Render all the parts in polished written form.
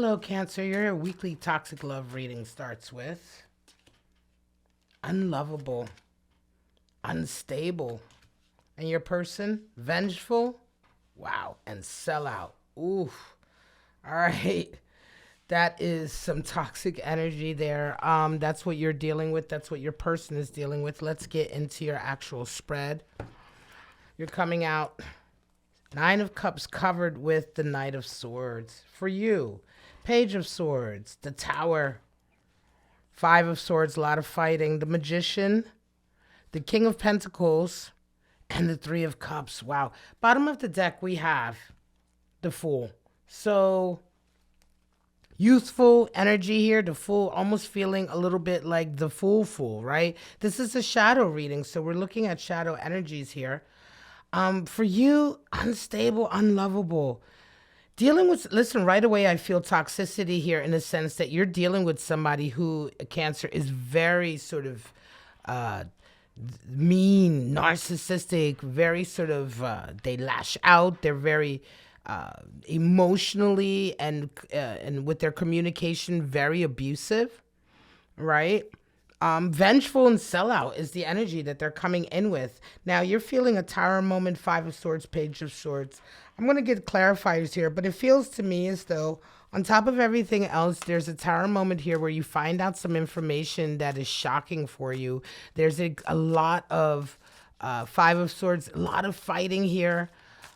Hello, Cancer. Your weekly toxic love reading starts with unlovable, unstable, and your person, vengeful, wow, and sellout. Oof. All right. That is some toxic energy there. That's what you're dealing with. That's what your person is dealing with. Let's get into your actual spread. You're coming out Nine of Cups covered with the Knight of Swords. For you, Page of Swords, the Tower, Five of Swords, a lot of fighting, the Magician, the King of Pentacles, and the Three of Cups. Wow. Bottom of the deck, we have the Fool. So youthful energy here, the Fool, almost feeling a little bit like the Fool, right? This is a shadow reading, so we're looking at shadow energies here. For you, unstable, unlovable. Dealing with, listen, right away I feel toxicity here in the sense that you're dealing with somebody who, Cancer, is very sort of mean, narcissistic, very sort of, they lash out, they're very emotionally and with their communication, very abusive, right? Vengeful and sellout is the energy that they're coming in with. Now, you're feeling a Tower moment, Five of Swords, Page of Swords. I'm going to get clarifiers here, but it feels to me as though on top of everything else, there's a Tower moment here where you find out some information that is shocking for you. There's a lot of Five of Swords, a lot of fighting here.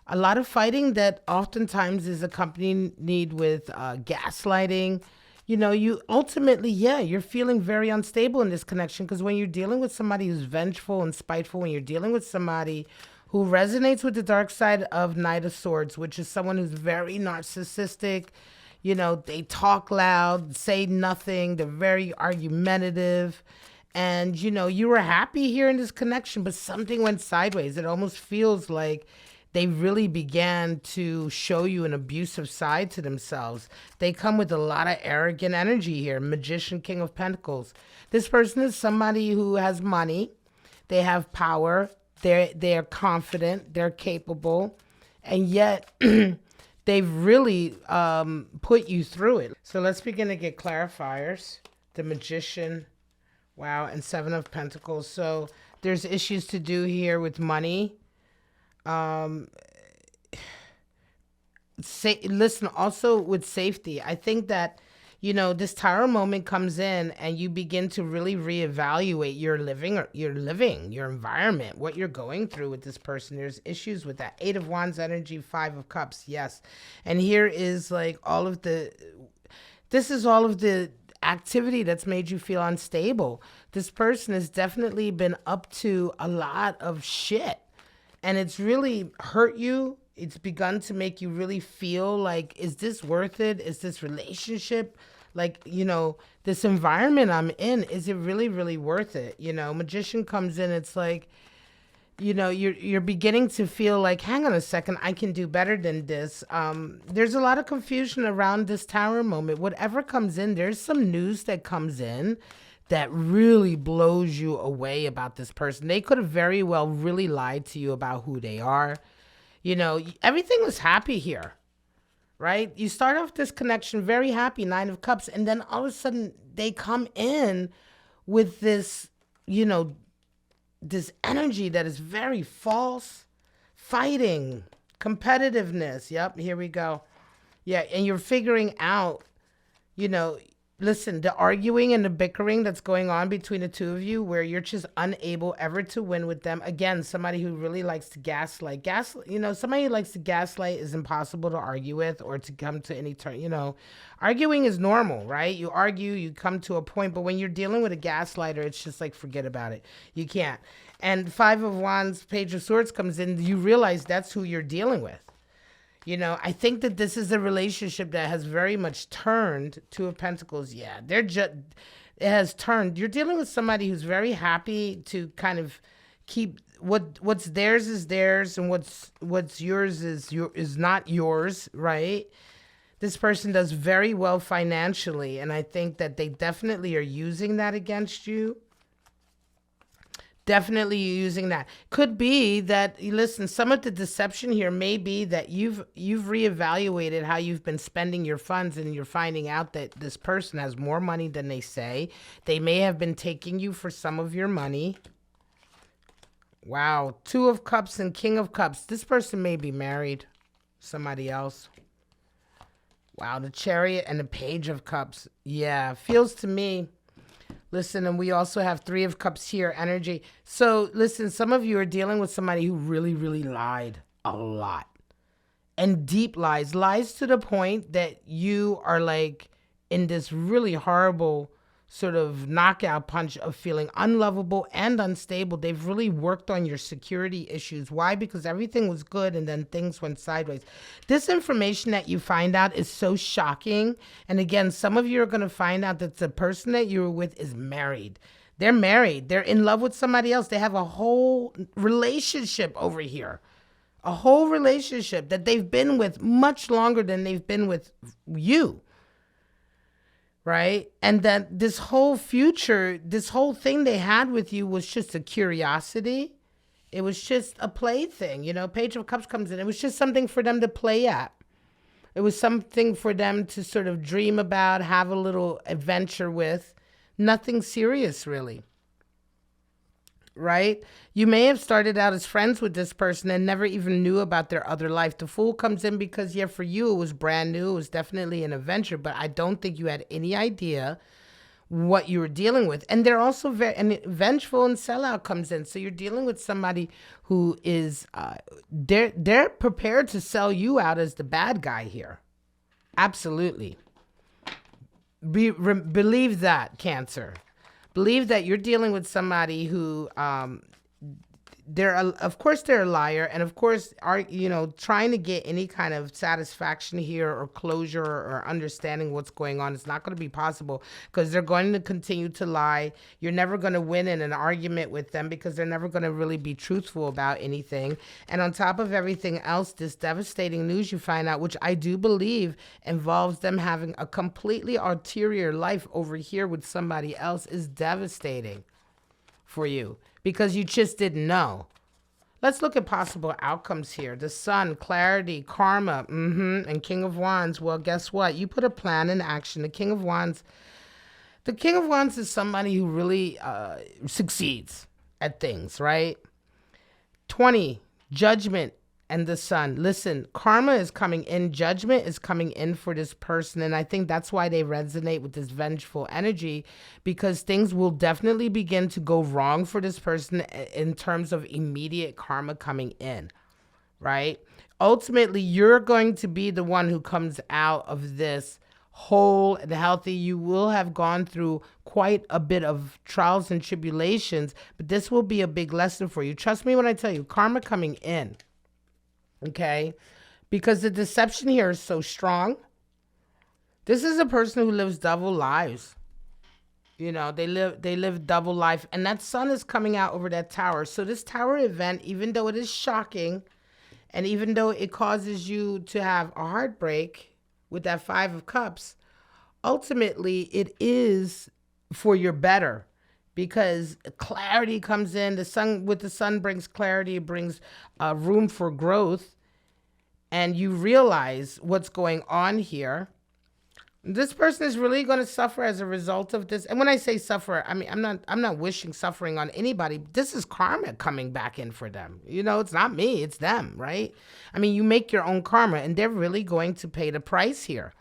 A lot of fighting that oftentimes is accompanied with gaslighting. You know, you ultimately, you're feeling very unstable in this connection because when you're dealing with somebody who's vengeful and spiteful, when you're dealing with somebody who resonates with the dark side of Knight of Swords, which is someone who's very narcissistic, you know, they talk loud, say nothing, they're very argumentative. And, you know, you were happy here in this connection, but something went sideways. It almost feels like they really began to show you an abusive side to themselves. They come with a lot of arrogant energy here. Magician, King of Pentacles. This person is somebody who has money. They have power. They're confident. They're capable. And yet, they've really put you through it. So let's begin to get clarifiers. The Magician, wow, and Seven of Pentacles. So there's issues to do here with money. Listen, also with safety, I think that, you know, this Tower moment comes in and you begin to really reevaluate your your environment, what you're going through with this person. There's issues with that. Eight of Wands energy, Five of Cups, yes. And here is like this is all of the activity that's made you feel unstable. This person has definitely been up to a lot of shit. And it's really hurt you. It's begun to make you really feel like, is this worth it? Is this relationship, like, you know, this environment I'm in, is it really, really worth it? You know, Magician comes in, it's like, you know, you're beginning to feel like, hang on a second, I can do better than this. There's a lot of confusion around this Tower moment. Whatever comes in, there's some news that comes in that really blows you away about this person. They could have very well really lied to you about who they are. You know, everything was happy here, right? You start off this connection very happy, Nine of Cups, and then all of a sudden they come in with this, you know, this energy that is very false, fighting, competitiveness. Yep, here we go. Yeah, and you're figuring out, you know, listen, the arguing and the bickering that's going on between the two of you where you're just unable ever to win with them. Again, somebody who really likes to gaslight. You know, somebody who likes to gaslight is impossible to argue with or to come to any turn. You know, arguing is normal, right? You argue, you come to a point, but when you're dealing with a gaslighter, it's just like, forget about it. You can't. And Five of Wands, Page of Swords comes in, you realize that's who you're dealing with. You know, I think that this is a relationship that has very much turned. Two of Pentacles, yeah. It has turned. You're dealing with somebody who's very happy to kind of keep what's theirs is theirs and what's yours is not yours, right? This person does very well financially, and I think that they definitely are using that against you. Definitely using that. Could be that, listen, some of the deception here may be that you've reevaluated how you've been spending your funds, and you're finding out that this person has more money than they say. They may have been taking you for some of your money. Wow. Two of Cups and King of Cups. This person may be married. Somebody else. Wow. The Chariot and the Page of Cups. Yeah. Feels to me. Listen, and we also have Three of Cups here, energy. So listen, some of you are dealing with somebody who really, really lied a lot. And deep lies. Lies to the point that you are like in this really horrible sort of knockout punch of feeling unlovable and unstable. They've really worked on your security issues. Why? Because everything was good and then things went sideways. This information that you find out is so shocking. And again, some of you are going to find out that the person that you were with is married. They're married. They're in love with somebody else. They have a whole relationship over here. A whole relationship that they've been with much longer than they've been with you. Right? And that this whole future, this whole thing they had with you was just a curiosity. It was just a plaything. You know, Page of Cups comes in. It was just something for them to play at. It was something for them to sort of dream about, have a little adventure with. Nothing serious, really. Right? You may have started out as friends with this person and never even knew about their other life. The Fool comes in because, yeah, for you, it was brand new. It was definitely an adventure, but I don't think you had any idea what you were dealing with. And they're also very, and vengeful and sellout comes in. So you're dealing with somebody who is, they're prepared to sell you out as the bad guy here. Absolutely. Believe that, Cancer. Believe that you're dealing with somebody who, of course they're a liar, and of course are, trying to get any kind of satisfaction here or closure or understanding what's going on. It's not going to be possible because they're going to continue to lie. You're never going to win in an argument with them because they're never going to really be truthful about anything. And on top of everything else, this devastating news you find out, which I do believe involves them having a completely ulterior life over here with somebody else, is devastating for you. Because you just didn't know. Let's look at possible outcomes here. The Sun, clarity, karma, and King of Wands. Well, guess what? You put a plan in action. The King of Wands is somebody who really succeeds at things, right? 20, Judgment and the Sun. Listen, karma is coming in. Judgment is coming in for this person. And I think that's why they resonate with this vengeful energy, because things will definitely begin to go wrong for this person in terms of immediate karma coming in, right? Ultimately, you're going to be the one who comes out of this whole and healthy. You will have gone through quite a bit of trials and tribulations, but this will be a big lesson for you. Trust me when I tell you, karma coming in. Okay, because the deception here is so strong. This is a person who lives double lives. They live double life, and that Sun is coming out over that tower. So this tower event, even though it is shocking, and even though it causes you to have a heartbreak with that Five of Cups, ultimately it is for your better. Because clarity comes in. The sun brings clarity. It brings room for growth, and you realize what's going on here. This person is really going to suffer as a result of this. And when I say suffer, I mean I'm not wishing suffering on anybody. This is karma coming back in for them. It's not me. It's them, right? I mean, you make your own karma, and they're really going to pay the price here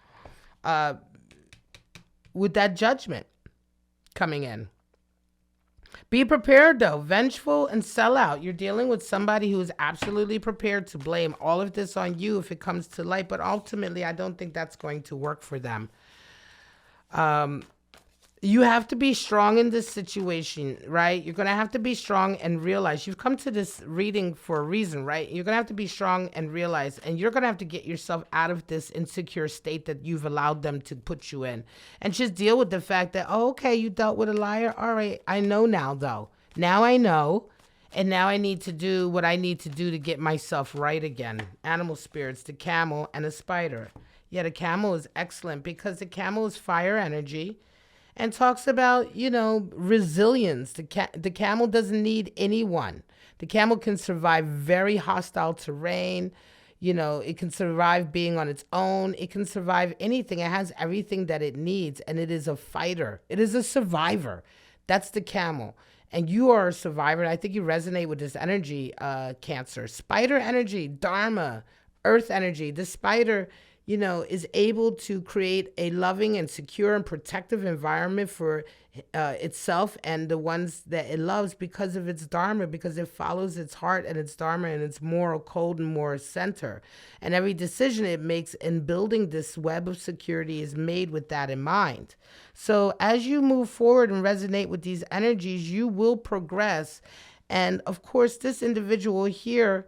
with that Judgment coming in. Be prepared, though. Vengeful and sellout. You're dealing with somebody who is absolutely prepared to blame all of this on you if it comes to light. But ultimately, I don't think that's going to work for them. You have to be strong in this situation, right? You're going to have to be strong and realize you've come to this reading for a reason, right? You're going to have to be strong and realize, and you're going to have to get yourself out of this insecure state that you've allowed them to put you in, and just deal with the fact that, oh, okay, you dealt with a liar. All right, I know now, though. Now I know, and now I need to do what I need to do to get myself right again. Animal spirits, the camel and a spider. Yeah, the camel is excellent because the camel is fire energy. and talks about, resilience. The camel doesn't need anyone. The camel can survive very hostile terrain. It can survive being on its own. It can survive anything. It has everything that it needs, and it is a fighter. It is a survivor. That's the camel. And you are a survivor. And I think you resonate with this energy, Cancer. Spider energy, Dharma, earth energy. The spider, is able to create a loving and secure and protective environment for itself and the ones that it loves because of its dharma, because it follows its heart and its dharma and its moral code and moral center. And every decision it makes in building this web of security is made with that in mind. So as you move forward and resonate with these energies, you will progress. And of course, this individual here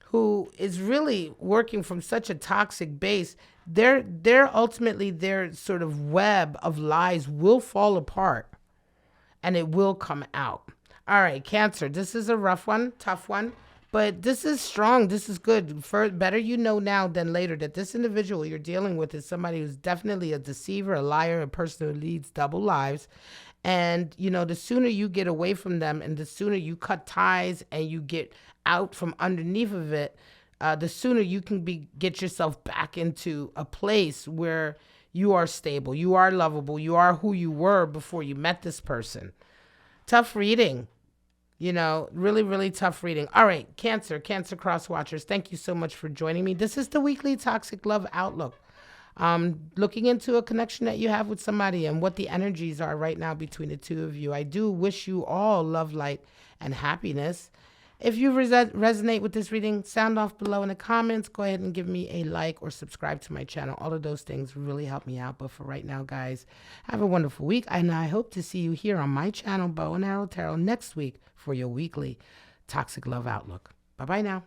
who is really working from such a toxic base, their ultimately their sort of web of lies will fall apart and it will come out. All right, Cancer, this is a rough one, tough one, but this is strong. This is good. Better now than later that this individual you're dealing with is somebody who's definitely a deceiver, a liar, a person who leads double lives. And, the sooner you get away from them and the sooner you cut ties and you get out from underneath of it, the sooner you can get yourself back into a place where you are stable, you are lovable, you are who you were before you met this person. Tough reading, really, really tough reading. All right, Cancer Cross Watchers, thank you so much for joining me. This is the weekly Toxic Love Outlook. Looking into a connection that you have with somebody and what the energies are right now between the two of you. I do wish you all love, light, and happiness. If you resonate with this reading, sound off below in the comments. Go ahead and give me a like or subscribe to my channel. All of those things really help me out. But for right now, guys, have a wonderful week. And I hope to see you here on my channel, Bow and Arrow Tarot, next week for your weekly Toxic Love Outlook. Bye-bye now.